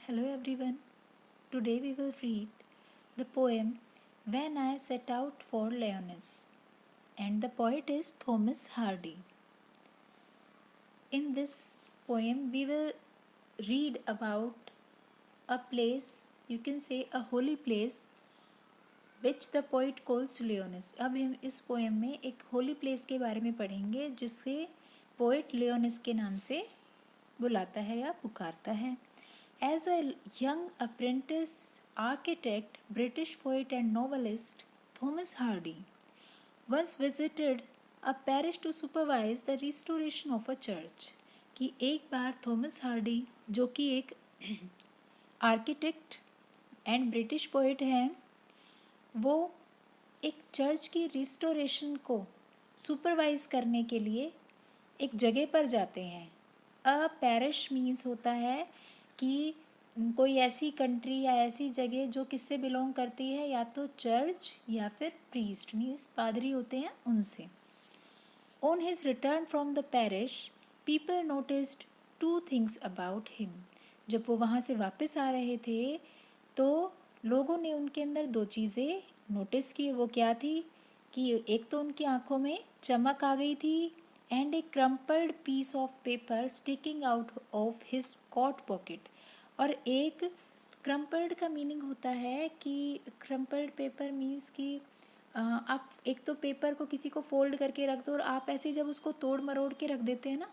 Hello everyone. Today we will read the poem When I Set Out for Lyonesse, and the poet is Thomas Hardy. In this poem we will read about a place, you can say a holy place, which the poet calls Lyonesse. अब हम इस poem में एक holy place के बारे में पढ़ेंगे जिसे पोएट लियोनिस के नाम से बुलाता है या पुकारता है. As a young apprentice architect, British poet and novelist Thomas Hardy once visited a parish to supervise the restoration of a church. कि एक बार थॉमस हार्डी जो कि एक आर्किटेक्ट एंड ब्रिटिश पोइट हैं, वो एक चर्च की रिस्टोरेशन को सुपरवाइज करने के लिए एक जगह पर जाते हैं. अ पैरिश मीन्स होता है कि कोई ऐसी कंट्री या ऐसी जगह जो किससे बिलोंग करती है, या तो चर्च या फिर प्रीस्ट मीन्स पादरी होते हैं उनसे. On his return from the parish people noticed two things about him. जब वो वहाँ से वापस आ रहे थे तो लोगों ने उनके अंदर दो चीज़ें नोटिस की. वो क्या थी कि एक तो उनकी आंखों में चमक आ गई थी and a crumpled piece of paper sticking out of his coat pocket. और एक क्रम्पल्ड का मीनिंग होता है कि क्रम्पल्ड पेपर मीन्स कि आप एक तो पेपर को किसी को फोल्ड करके रख दो और आप ऐसे जब उसको तोड़ मरोड़ के रख देते हैं ना,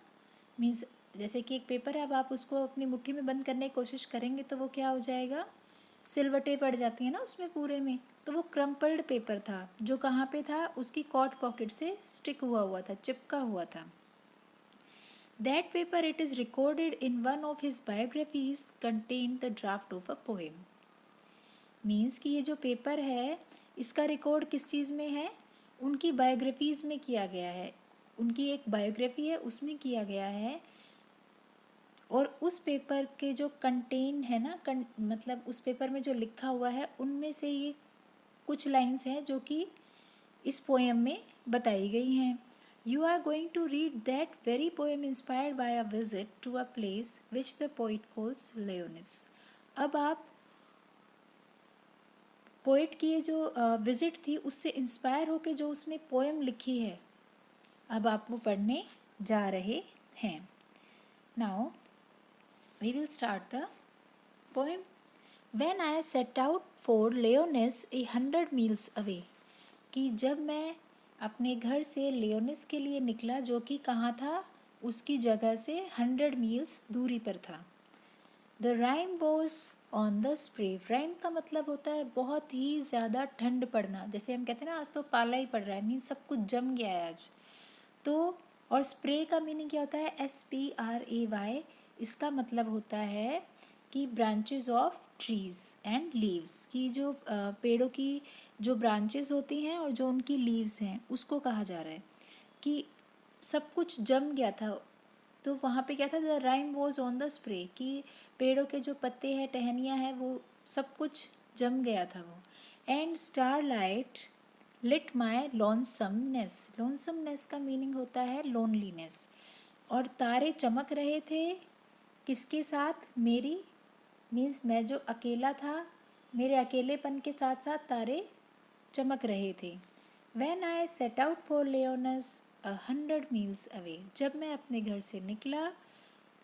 मीन्स जैसे कि एक पेपर है, अब आप उसको अपनी मुट्ठी में बंद करने की कोशिश करेंगे तो वो क्या हो जाएगा, सिलवटें पड़ जाती हैं ना उसमें पूरे में. तो वो क्रम्पल्ड पेपर था जो कहाँ पे था, उसकी कॉट पॉकेट से स्टिक हुआ था, चिपका हुआ था. That paper, it is recorded in one of his biographies, contained the draft of a poem. Means कि ये जो पेपर है इसका रिकॉर्ड किस चीज़ में है, उनकी बायोग्राफीज़ में किया गया है. उनकी एक बायोग्राफी है उसमें किया गया है. और उस पेपर के जो कंटेन है ना, मतलब उस पेपर में जो लिखा हुआ है उनमें से ये कुछ लाइंस हैं जो कि इस पोएम में बताई गई हैं. You are going to read that very poem inspired by a visit to a place which the poet calls Lyonesse. अब आप पोइट की ये जो विजिट थी उससे इंस्पायर होके जो उसने पोएम लिखी है, अब आप वो पढ़ने जा रहे हैं. Now we will start the poem. When I set out for Lyonesse 100 miles away. कि जब मैं अपने घर से लियोनिस के लिए निकला जो कि कहाँ था, उसकी जगह से 100 मील्स दूरी पर था. The rhyme was on the spray. Rhyme का मतलब होता है बहुत ही ज़्यादा ठंड पड़ना. जैसे हम कहते हैं ना आज तो पाला ही पड़ रहा है, मीन्स सब कुछ जम गया है आज तो. और स्प्रे का मीनिंग क्या होता है, SPRAY. इसका मतलब होता है कि branches of trees and leaves, की जो पेड़ों की जो ब्रांचेस होती हैं और जो उनकी लीव्स हैं उसको कहा जा रहा है कि सब कुछ जम गया था. तो वहाँ पे क्या था, the rhyme was on the spray, कि पेड़ों के जो पत्ते हैं, टहनियाँ हैं, वो सब कुछ जम गया था वो. एंड स्टार लाइट लिट माई लोनसमनेस. लोनसमनेस का मीनिंग होता है लोनलीनेस. और तारे चमक रहे थे किसके साथ, मेरी मीन्स मैं जो अकेला था, मेरे अकेलेपन के साथ साथ तारे चमक रहे थे. When I set out for Lyonesse 100 miles away. जब मैं अपने घर से निकला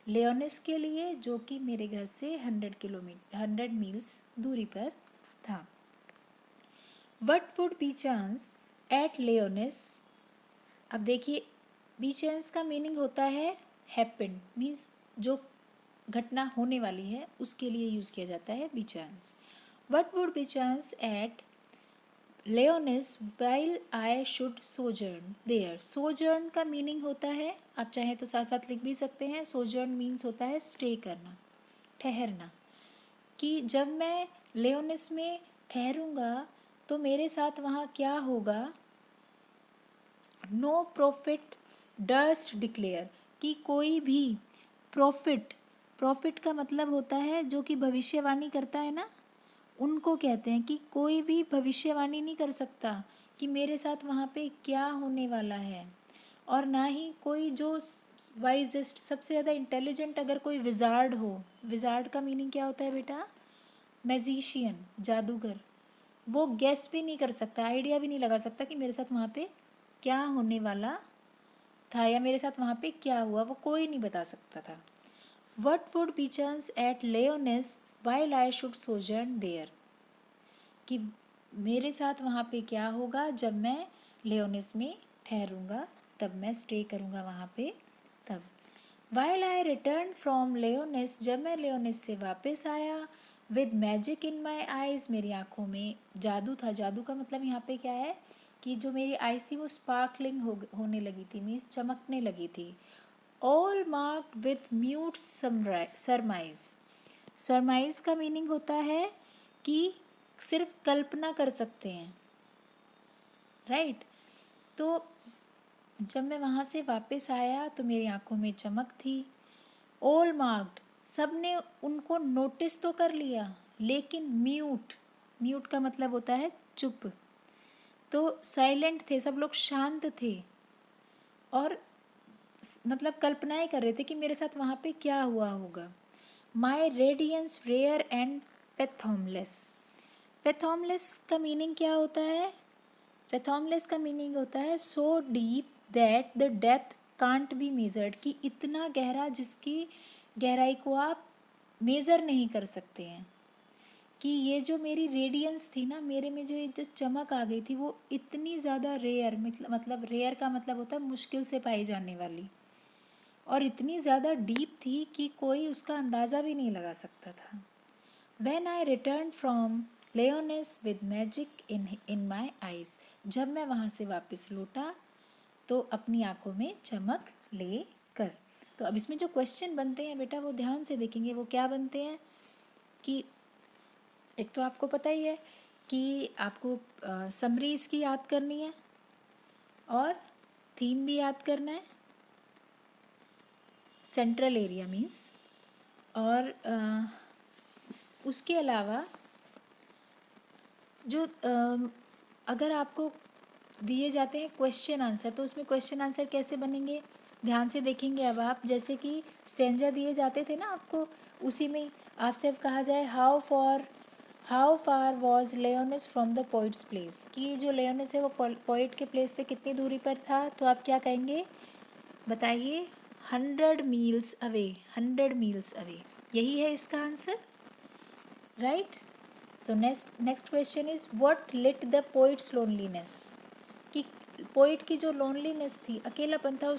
लियोनिस के लिए जो कि मेरे घर से 100 मील्स दूरी पर था. What would be chance at Lyonesse. अब देखिए बी चांस का मीनिंग होता है हैपेंड, मीन्स जो घटना होने वाली है उसके लिए यूज़ किया जाता है be chance. What would be chance at Lyonesse while I should sojourn there. Sojourn का मीनिंग होता है, आप चाहें तो साथ साथ लिख भी सकते हैं, सोजर्न मीन्स होता है स्टे करना, ठहरना. कि जब मैं लियोनिस में ठहरूंगा तो मेरे साथ वहाँ क्या होगा, नो प्रॉफिट डस्ट डिक्लेयर. कि कोई भी प्रॉफिट का मतलब होता है जो कि भविष्यवाणी करता है ना, उनको कहते हैं कि कोई भी भविष्यवाणी नहीं कर सकता कि मेरे साथ वहाँ पे क्या होने वाला है. और ना ही कोई जो वाइजेस्ट सबसे ज़्यादा इंटेलिजेंट अगर कोई विजार्ड हो, विजार्ड का मीनिंग क्या होता है बेटा? मैजिशियन, जादूगर। वो गेस भी नहीं कर सकता, आइडिया भी नहीं लगा सकता कि मेरे साथ वहाँ पे क्या होने वाला था या मेरे साथ वहाँ पे क्या हुआ, वो कोई नहीं बता सकता था। What would be chance at Leonis while I should sojourn there, कि मेरे साथ वहाँ पे क्या होगा जब मैं लेओनिस में ठहरूंगा, तब मैं स्टे करूँगा वहाँ पे तब। वाइल आई रिटर्न फ्रॉम लेओनिस, जब मैं लेओनिस से वापस आया, with magic in my eyes, मेरी आँखों में जादू था। जादू का मतलब यहाँ पे क्या है कि जो मेरी आइज़ थी वो स्पार्कलिंग होने लगी थी, मीन्स चमकने लगी थी। All marked with mute सरमाइज। सरमाइज का मीनिंग होता है कि सिर्फ कल्पना कर सकते हैं, राइट। तो जब मैं वहाँ से वापस आया तो मेरी आंखों में चमक थी। ऑल मार्क्ड, सब ने उनको नोटिस तो कर लिया, लेकिन म्यूट, म्यूट का मतलब होता है चुप। तो साइलेंट थे, सब लोग शांत थे और मतलब कल्पनाएं कर रहे थे कि मेरे साथ वहाँ पे क्या हुआ होगा। माई रेडियंस रेयर एंड पैथोमलेस। पैथोमलेस का मीनिंग क्या होता है? पैथोमलेस का मीनिंग होता है so deep that the depth can't be measured, कि इतना गहरा जिसकी गहराई को आप मेज़र नहीं कर सकते हैं। कि ये जो मेरी रेडियंस थी ना, मेरे में जो ये जो चमक आ गई थी वो इतनी ज़्यादा रेयर, मतलब रेयर का मतलब होता है मुश्किल से पाई जाने वाली, और इतनी ज़्यादा डीप थी कि कोई उसका अंदाज़ा भी नहीं लगा सकता था। When I returned from Leonis with magic in my eyes, जब मैं वहाँ से वापस लौटा तो अपनी आंखों में चमक ले कर। तो अब इसमें जो क्वेश्चन बनते हैं बेटा वो ध्यान से देखेंगे। वो क्या बनते हैं कि एक तो आपको पता ही है कि आपको समरी इसकी याद करनी है और थीम भी याद करना है, सेंट्रल एरिया मीन्स, और उसके अलावा जो अगर आपको दिए जाते हैं क्वेश्चन आंसर, तो उसमें क्वेश्चन आंसर कैसे बनेंगे ध्यान से देखेंगे। अब आप जैसे कि स्टेंजा दिए जाते थे ना आपको, उसी में आपसे अब कहा जाए how far was Leonis from the poet's place, कि जो लेओनिस है वो पोइट के प्लेस से कितनी दूरी पर था, तो आप क्या कहेंगे बताइए? 100 मील्स अवे, 100 मील्स अवे, यही है इसका answer, right. So next question is what lit the poet's loneliness, कि पोइट की जो लोनलीनेस थी, अकेलापन था,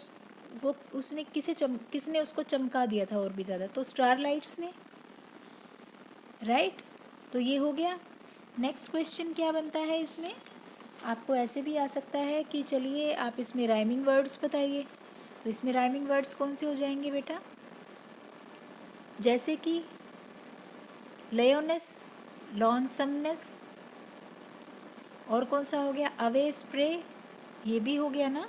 उसने किसने उसको चमका दिया था और भी ज़्यादा? तो स्टार लाइट्स ने, राइट। तो ये हो गया। नेक्स्ट क्वेश्चन क्या बनता है इसमें? आपको ऐसे भी आ सकता है कि चलिए आप इसमें राइमिंग वर्ड्स बताइए। तो इसमें राइमिंग वर्ड्स कौन से हो जाएंगे बेटा? जैसे कि लेओनेस, लॉनसमनेस, और कौन सा हो गया? अवे स्प्रे, ये भी हो गया ना।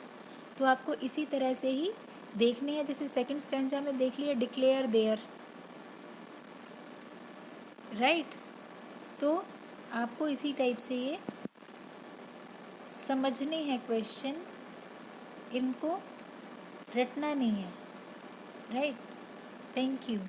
तो आपको इसी तरह से ही देखनी है, जैसे सेकंड स्टैंजा में देख लिया डिक्लेयर देयर, राइट। तो आपको इसी टाइप से ये समझने हैं क्वेश्चन, इनको रटना नहीं है, राइट। Thank you.